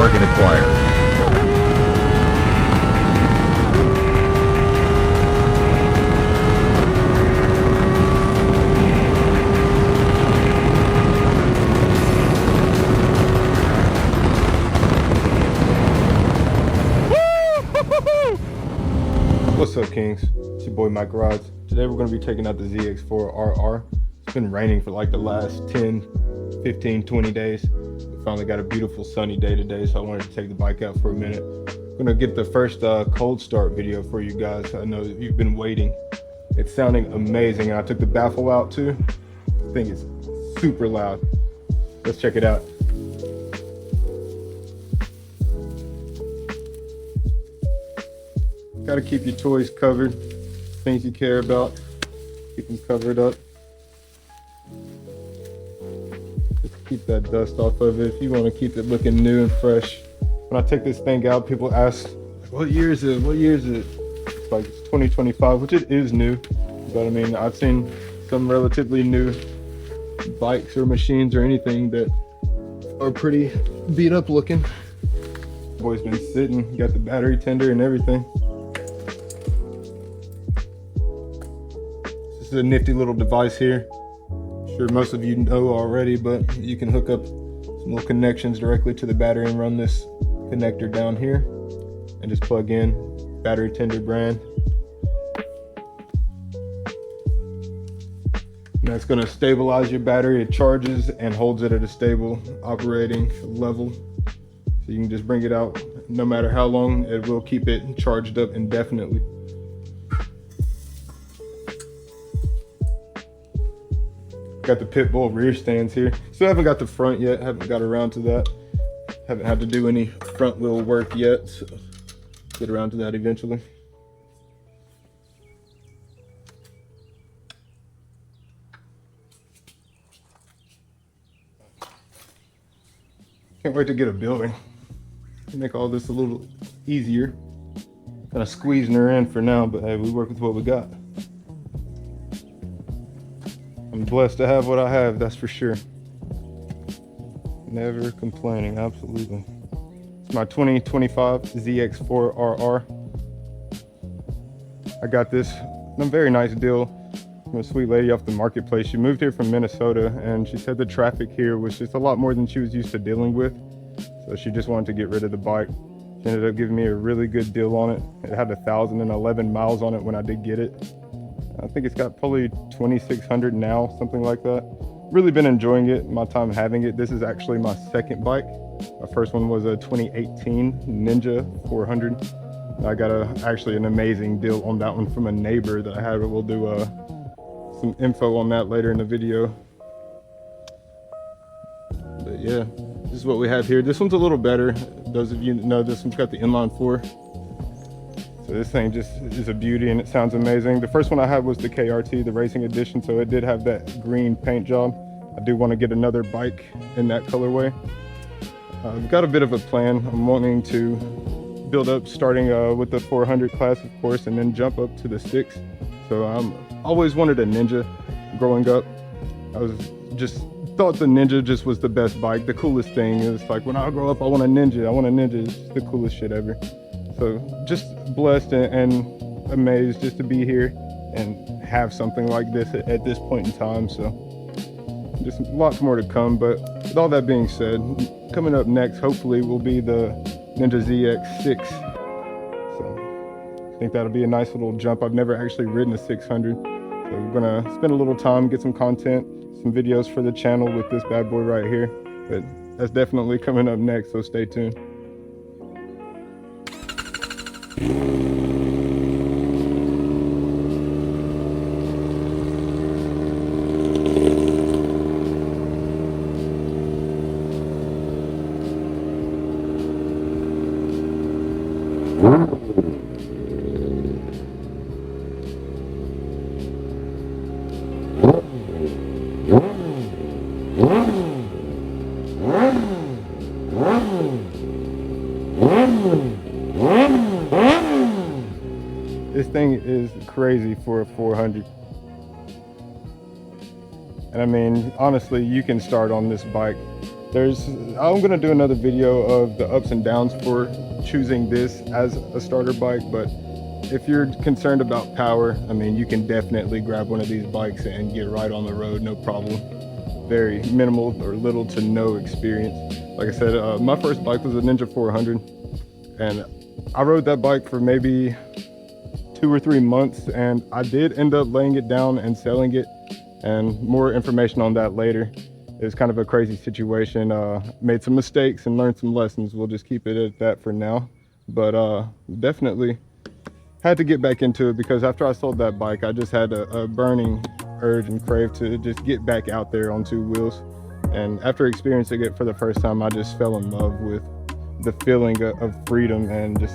target acquired. What's up, Kings? It's your boy Mike Rides. Today we're going to be taking out the Zx4RR. It's been raining for like the last 10, 15, 20 days. We finally got a beautiful sunny day today, so I wanted to take the bike out for a minute. I'm going to get the first cold start video for you guys. I know that you've been waiting. It's sounding amazing, and I took the baffle out too. I think it's super loud. Let's check it out. Gotta keep your toys covered, things you care about, keep them covered up. Just keep that dust off of it if you want to keep it looking new and fresh. When I take this thing out, people ask, what year is it? What year is it? It's like it's 2025, which it is new. But I mean, I've seen some relatively new bikes or machines or anything that are pretty beat up looking. Boy's been sitting, got the battery tender and everything. This is a nifty little device here. I'm sure most of you know already, but you can hook up some little connections directly to the battery and run this connector down here and just plug in battery tender brand. And that's going to stabilize your battery. It charges and holds it at a stable operating level. So you can just bring it out no matter how long, it will keep it charged up indefinitely. Got the Pitbull rear stands here. Still haven't got the front yet, haven't got around to that. Haven't had to do any front wheel work yet, so get around to that eventually. Can't wait to get a building. Make all this a little easier. Kind of squeezing her in for now, but hey, we work with what we got. I'm blessed to have what I have, that's for sure. Never complaining, absolutely. It's my 2025 Zx4RR. I got this a very nice deal from a sweet lady off the marketplace. She moved here from Minnesota, and she said the traffic here was just a lot more than she was used to dealing with. So she just wanted to get rid of the bike. She ended up giving me a really good deal on it. It had 1,011 miles on it when I did get it. I think it's got probably 2,600 now, something like that. Really been enjoying it, my time having it. This is actually my second bike. My first one was a 2018 Ninja 400. I got actually an amazing deal on that one from a neighbor that I had. We'll do some info on that later in the video. But yeah, this is what we have here. This one's a little better. Those of you that know, this one's got the inline 4. So this thing just is a beauty and it sounds amazing. The first one I had was the KRT, the racing edition, so it did have that green paint job. I do want to get another bike in that colorway. I've got a bit of a plan. I'm wanting to build up starting with the 400 class, of course, and then jump up to the 6. So I always wanted a Ninja growing up. I was just thought the Ninja just was the best bike, the coolest thing. It's like when I grow up, I want a Ninja. I want a Ninja. It's the coolest shit ever. So just blessed and amazed just to be here and have something like this at this point in time. So just lots more to come. But with all that being said, coming up next, hopefully, will be the Ninja ZX6. So I think that'll be a nice little jump. I've never actually ridden a 600. So we're gonna spend a little time, get some content, some videos for the channel with this bad boy right here. But that's definitely coming up next, so stay tuned. This thing is crazy for a 400. And I mean, honestly, you can start on this bike I'm gonna do another video of the ups and downs for choosing this as a starter bike, but if you're concerned about power, I mean, you can definitely grab one of these bikes and get right on the road, no problem. Very minimal or little to no experience. Like I said, my first bike was a Ninja 400, and I rode that bike for maybe 2 or 3 months, and I did end up laying it down and selling it, and more information on that later. It was kind of a crazy situation. Made some mistakes and learned some lessons. We'll just keep it at that for now, but definitely had to get back into it, because after I sold that bike, I just had a burning urge and crave to just get back out there on 2 wheels. And after experiencing it for the first time, I just fell in love with the feeling of freedom and just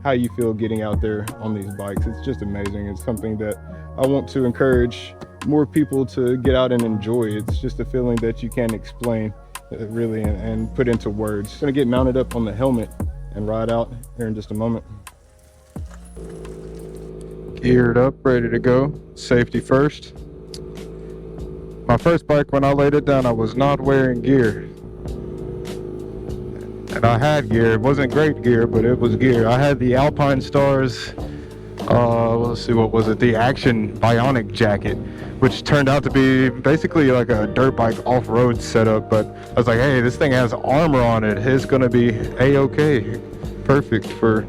how you feel getting out there on these bikes. It's just amazing. It's something that I want to encourage more people to get out and enjoy. It's just a feeling that you can't explain really and put into words. Gonna get mounted up on the helmet and ride out here in just a moment. Geared up, ready to go. Safety first. My first bike, when I laid it down, I was not wearing gear. And I had gear. It wasn't great gear, but it was gear. I had the Alpine Stars, let's see, what was it? The Action Bionic jacket, which turned out to be basically like a dirt bike off-road setup. But I was like, hey, this thing has armor on it. It's gonna be a-okay. Perfect for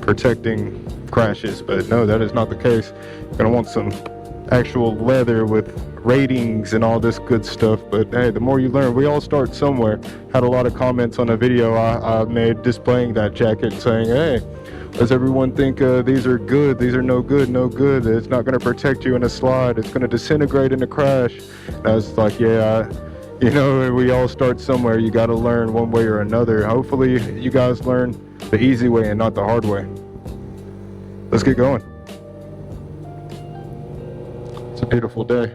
protecting crashes. But no, that is not the case. You're gonna want some actual leather with ratings and all this good stuff. But hey, the more you learn. We all start somewhere. Had a lot of comments on a video I made displaying that jacket, saying, hey, does everyone think these are good? These are no good, no good. It's not going to protect you in a slide. It's going to disintegrate in a crash. And I was like, yeah, you know, we all start somewhere. You got to learn one way or another. Hopefully you guys learn the easy way and not the hard way. Let's get going. It's a beautiful day.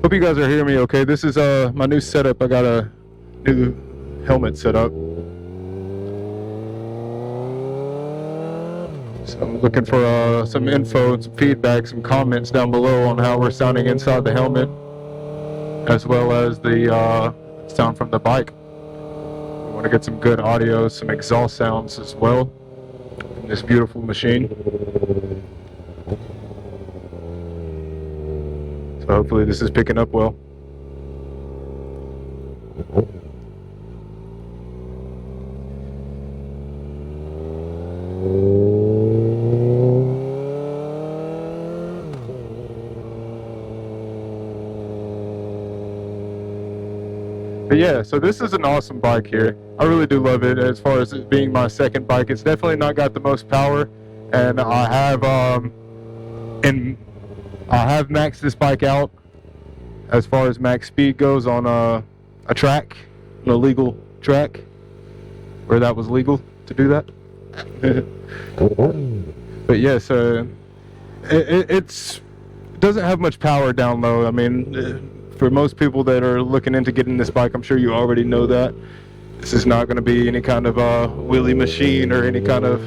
Hope you guys are hearing me okay. This is my new setup. I got a new helmet set up. So I'm looking for some info, some feedback, some comments down below on how we're sounding inside the helmet, as well as the sound from the bike. I want to get some good audio, some exhaust sounds as well in this beautiful machine. So hopefully this is picking up well. But yeah, so this is an awesome bike here. I really do love it. As far as it being my second bike, it's definitely not got the most power, and I have maxed this bike out as far as max speed goes on a track, an illegal track, where that was legal to do that. But yeah, so it doesn't have much power down low. I mean, for most people that are looking into getting this bike, I'm sure you already know that. This is not going to be any kind of wheelie machine or any kind of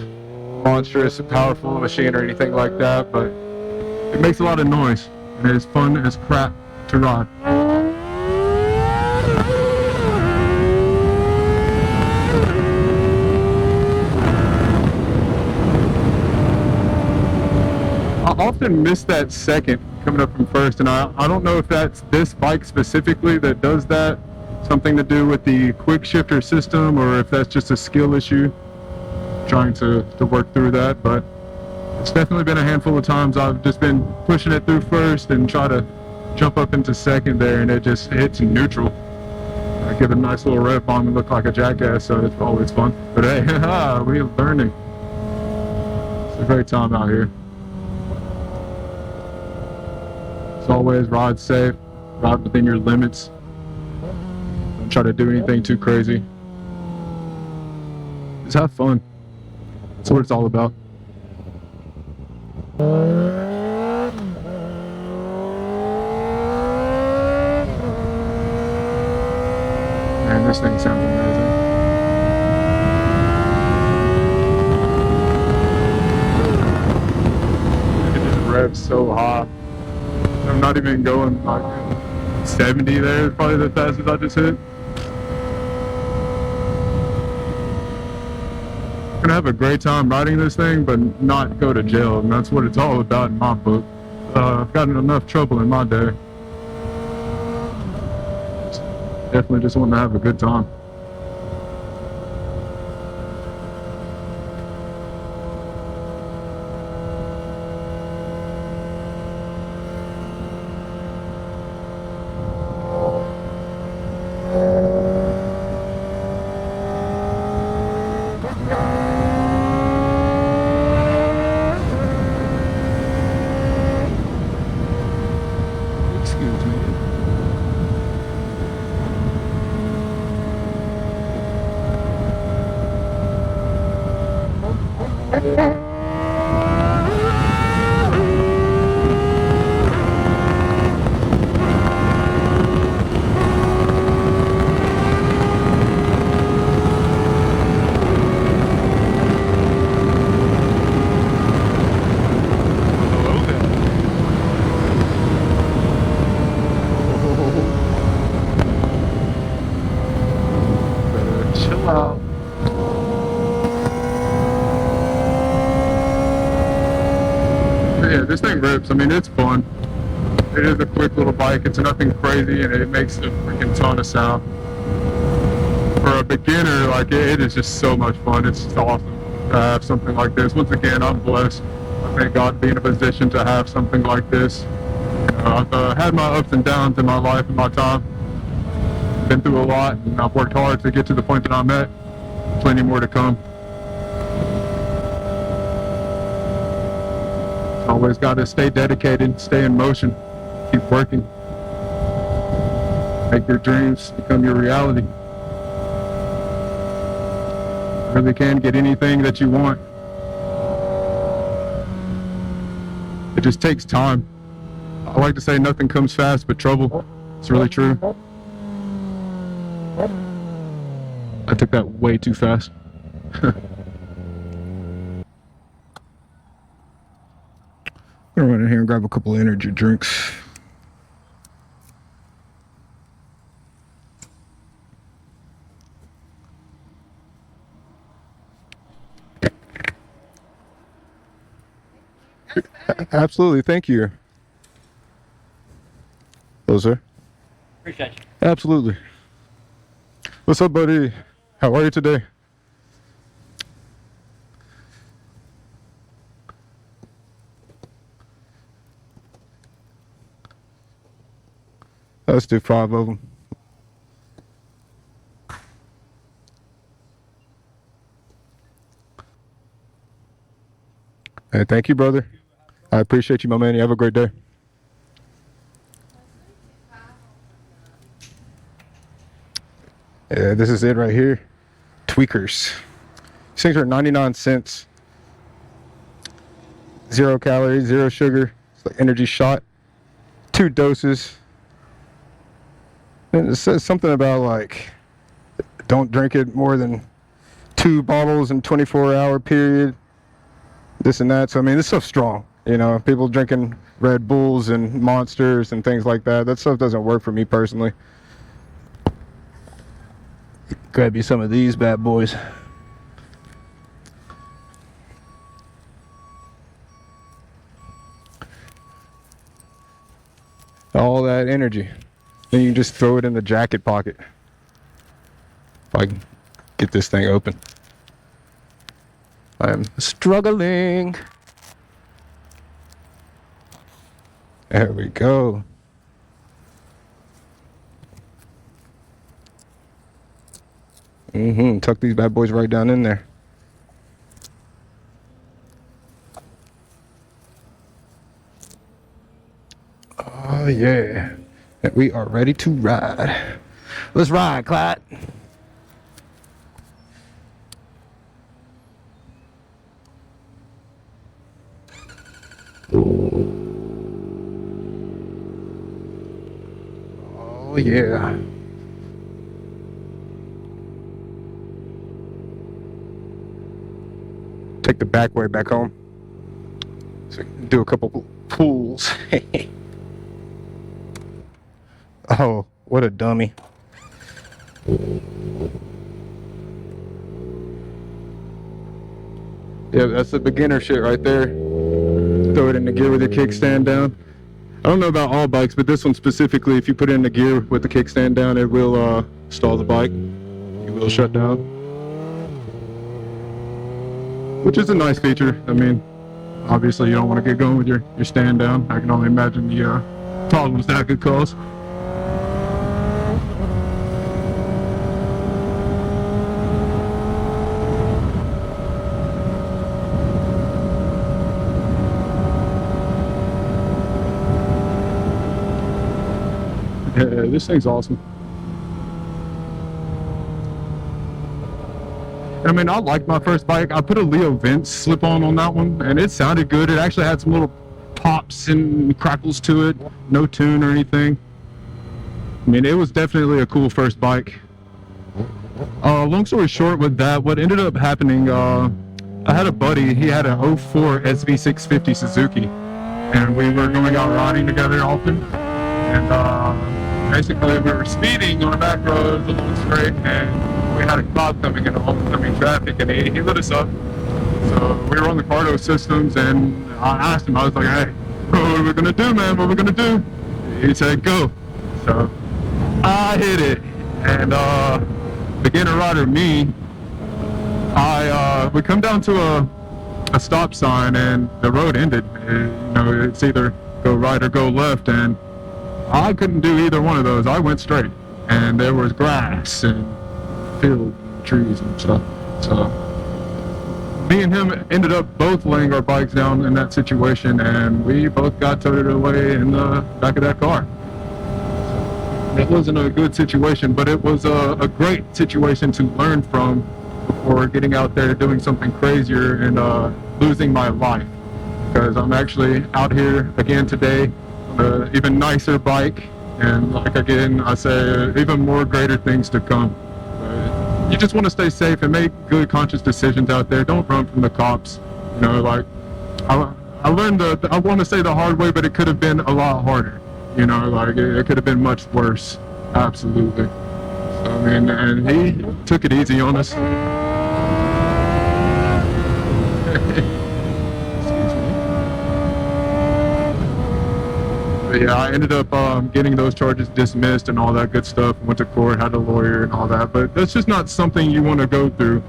monstrous, powerful machine or anything like that, but it makes a lot of noise, and it's fun as crap to ride. I often miss that second coming up from first, and I don't know if that's this bike specifically that does that, something to do with the quick shifter system, or if that's just a skill issue, trying to work through that. But it's definitely been a handful of times I've just been pushing it through first and try to jump up into second there, and it just hits neutral. I give it a nice little rev bomb and look like a jackass, so it's always fun. But hey, we're learning. It's a great time out here. As always, ride safe, ride within your limits. Don't try to do anything too crazy. Just have fun. That's what it's all about. Man, this thing sounds amazing. It just revs so high. I'm not even going like 70 there, probably the fastest I just hit. Gonna have a great time riding this thing, but not go to jail, and that's what it's all about in my book. I've gotten enough trouble in my day. Definitely just want to have a good time. Excuse me. Chill out. But yeah, this thing rips. I mean, it's fun. It is a quick little bike. It's nothing crazy, and it makes a freaking ton of sound. For a beginner, like it is just so much fun. It's just awesome to have something like this. Once again, I'm blessed. I thank God to be in a position to have something like this. I've had my ups and downs in my life and my time. Been through a lot, and I've worked hard to get to the point that I'm at. Plenty more to come. Always got to stay dedicated, stay in motion, keep working. Make your dreams become your reality. You really can get anything that you want. It just takes time. I like to say nothing comes fast but trouble. It's really true. I took that way too fast. I'm gonna run in here and grab a couple of energy drinks. Absolutely, thank you. Hello, sir. Appreciate you. Absolutely. What's up, buddy? How are you today? Let's do 5 of them. Hey, thank you, brother. I appreciate you, my man. You have a great day. Yeah, this is it right here. Tweakers. These things are 99 cents. 0 calories, 0 sugar. It's like energy shot. 2 doses. And it says something about like, don't drink it more than 2 bottles in 24-hour period. This and that. So I mean, this stuff's strong. You know, people drinking Red Bulls and Monsters and things like that. That stuff doesn't work for me personally. Grab you some of these bad boys. All that energy. Then you can just throw it in the jacket pocket. If I can get this thing open. I'm struggling. There we go. Tuck these bad boys right down in there. Oh yeah. And we are ready to ride. Let's ride, Clyde. Oh yeah. Take the back way back home. So do a couple pulls. Oh, what a dummy. Yeah, that's the beginner shit right there. Throw it in the gear with your kickstand down. I don't know about all bikes, but this one specifically, if you put it in the gear with the kickstand down, it will stall the bike. It will shut down. Which is a nice feature. I mean, obviously you don't want to get going with your stand down. I can only imagine the problems that could cause. Yeah, this thing's awesome. I mean, I liked my first bike. I put a Leo Vince slip-on that one, and it sounded good. It actually had some little pops and crackles to it. No tune or anything. I mean, it was definitely a cool first bike. Long story short with that, what ended up happening, I had a buddy, he had an 04 SV650 Suzuki, and we were going out riding together often, and basically we were speeding on a back road along straight, and we had a cloud coming in oncoming traffic, and he lit us up. So we were on the Cardo systems, and I asked him, I was like, hey, what are we gonna do, man? What are we gonna do? He said, go. So I hit it, and beginner rider me, we come down to a stop sign, and the road ended. You know, it's either go right or go left, and I couldn't do either one of those. I went straight, and there was grass and field and trees and stuff. So me and him ended up both laying our bikes down in that situation, and we both got toted away in the back of that car. It wasn't a good situation, but it was a great situation to learn from before getting out there doing something crazier and losing my life. Because I'm actually out here again today on an even nicer bike, and like again, I say even more greater things to come. You just want to stay safe and make good conscious decisions out there. Don't run from the cops. You know, like I learned I want to say the hard way, but it could have been a lot harder. You know, like it could have been much worse. Absolutely. So, I mean, and he took it easy on us. But yeah, I ended up getting those charges dismissed and all that good stuff. Went to court, had a lawyer and all that. But that's just not something you want to go through.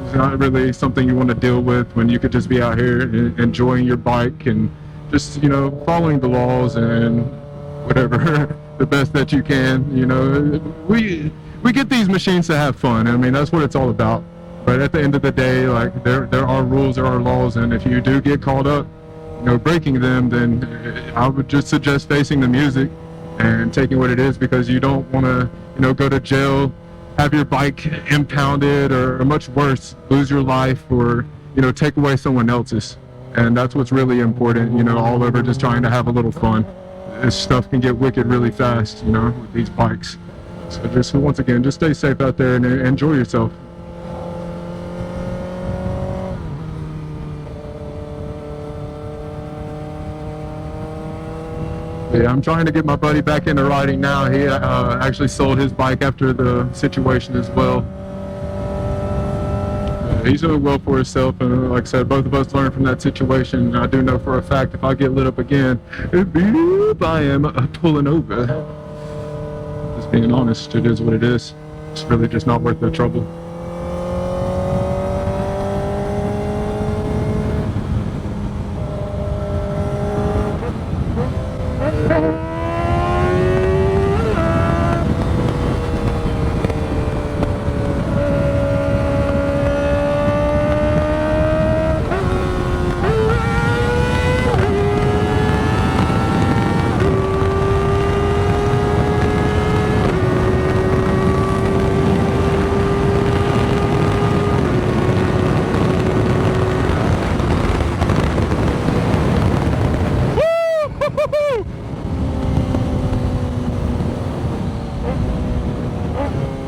It's not really something you want to deal with when you could just be out here enjoying your bike and just, you know, following the laws and whatever the best that you can. You know, we get these machines to have fun. I mean, that's what it's all about. But at the end of the day, like there are rules, there are laws, and if you do get caught up, you know, breaking them, then I would just suggest facing the music and taking what it is, because you don't want to, you know, go to jail, have your bike impounded, or much worse, lose your life, or, you know, take away someone else's. And that's what's really important, you know, all over just trying to have a little fun. This stuff can get wicked really fast, you know, with these bikes. So just, once again, just stay safe out there and enjoy yourself. Yeah, I'm trying to get my buddy back into riding now. He actually sold his bike after the situation as well. He's doing well for himself, and like I said, both of us learned from that situation. I do know for a fact if I get lit up again, I am pulling over. Just being honest, it is what it is. It's really just not worth the trouble.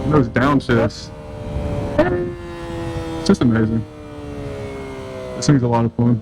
Those downshifts, it's just amazing. This thing's a lot of fun.